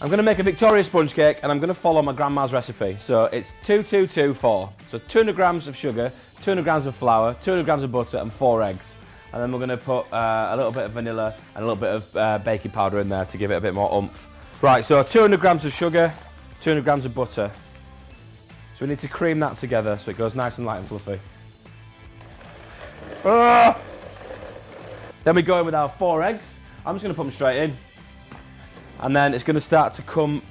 I'm going to make a Victoria sponge cake and I'm going to follow my grandma's recipe. So it's 2-2-2-4. So 200 grams of sugar, 200 grams of flour, 200 grams of butter and 4 eggs. And then we're going to put a little bit of vanilla and a little bit of baking powder in there to give it a bit more oomph. Right, so 200 grams of sugar, 200 grams of butter. So we need to cream that together so it goes nice and light and fluffy. Then we go in with our 4 eggs. I'm just going to put them straight in. And then it's going to start to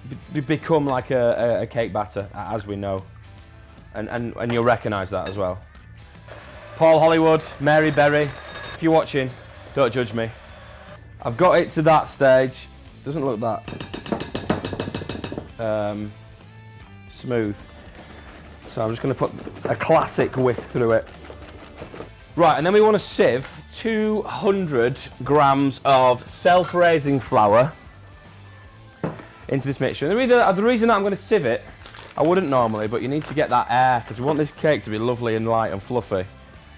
become like a cake batter, as we know. And you'll recognise that as well. Paul Hollywood, Mary Berry, if you're watching, don't judge me. I've got it to that stage. Doesn't look that smooth. So I'm just going to put a classic whisk through it. Right, and then we want to sieve 200 grams of self-raising flour into this mixture. And the reason that I'm going to sieve it, I wouldn't normally, but you need to get that air because we want this cake to be lovely and light and fluffy.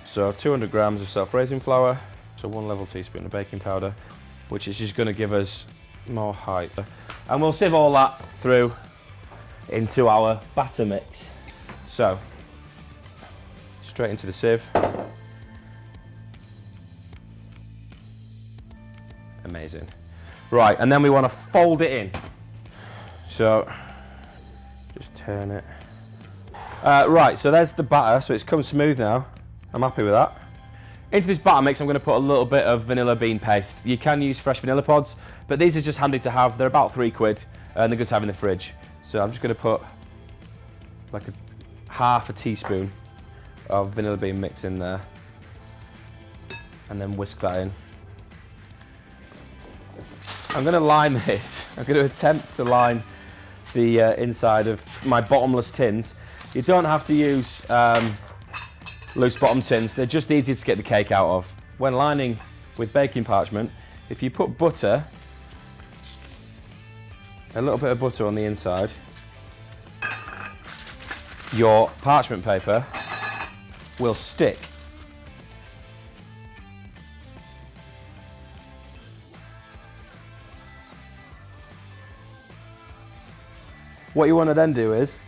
So 200 grams of self-raising flour, so 1 level teaspoon of baking powder, which is just going to give us more height. And we'll sieve all that through into our batter mix. So, straight into the sieve. Amazing. Right, and then we want to fold it in. So, just turn it. Right, so there's the batter, so it's come smooth now. I'm happy with that. Into this batter mix, I'm going to put a little bit of vanilla bean paste. You can use fresh vanilla pods, but these are just handy to have. They're about £3 and they're good to have in the fridge. So I'm just going to put like half a teaspoon of vanilla bean mix in there and then whisk that in. I'm going to line this. I'm going to attempt to line the inside of my bottomless tins. You don't have to use loose bottom tins. They're just easy to get the cake out of. When lining with baking parchment, if you put butter, a little bit of butter on the inside, your parchment paper will stick. What you want to then do is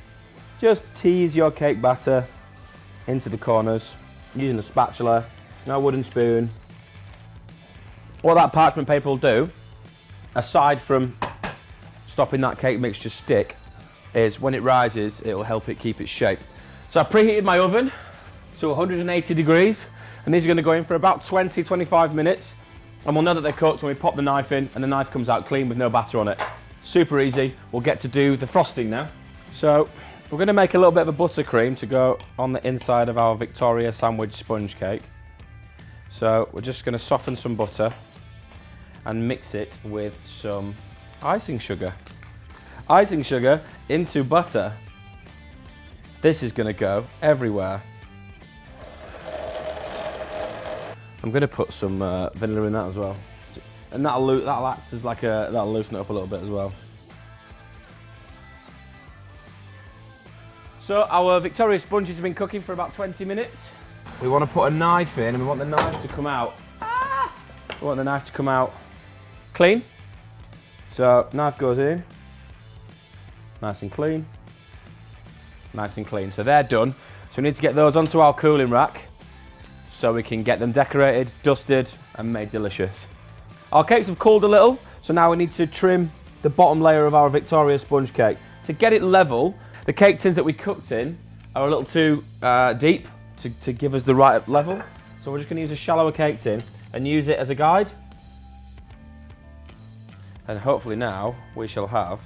just tease your cake batter into the corners using a spatula, no wooden spoon. What that parchment paper will do, aside from stopping that cake mixture stick, is when it rises, it will help it keep its shape. So I preheated my oven to 180 degrees, and these are going to go in for about 20-25 minutes, and we'll know that they're cooked when we pop the knife in, and the knife comes out clean with no batter on it. Super easy. We'll get to do the frosting now. So we're going to make a little bit of a buttercream to go on the inside of our Victoria sandwich sponge cake. So we're just going to soften some butter and mix it with some icing sugar. Icing sugar into butter. This is going to go everywhere. I'm going to put some vanilla in that as well. And that'll act as like that'll loosen it up a little bit as well. So our Victoria sponges have been cooking for about 20 minutes. We want to put a knife in and we want the knife to come out. We want the knife to come out clean. So knife goes in, nice and clean, nice and clean. So they're done. So we need to get those onto our cooling rack so we can get them decorated, dusted and made delicious. Our cakes have cooled a little, so now we need to trim the bottom layer of our Victoria sponge cake. To get it level, the cake tins that we cooked in are a little too deep to give us the right level. So we're just going to use a shallower cake tin and use it as a guide. And hopefully now we shall have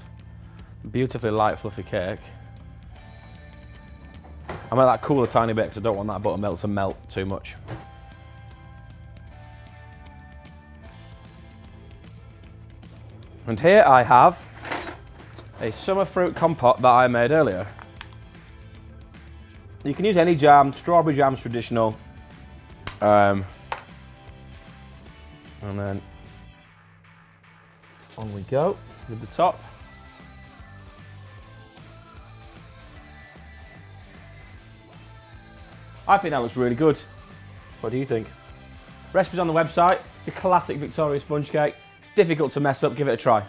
a beautifully light fluffy cake. I'm going to let that cool a tiny bit because I don't want that buttermilk to melt too much. And here I have a summer fruit compote that I made earlier. You can use any jam, strawberry jam's traditional. And then on we go with the top. I think that looks really good. What do you think? Recipes on the website. It's a classic Victoria sponge cake. Difficult to mess up, give it a try.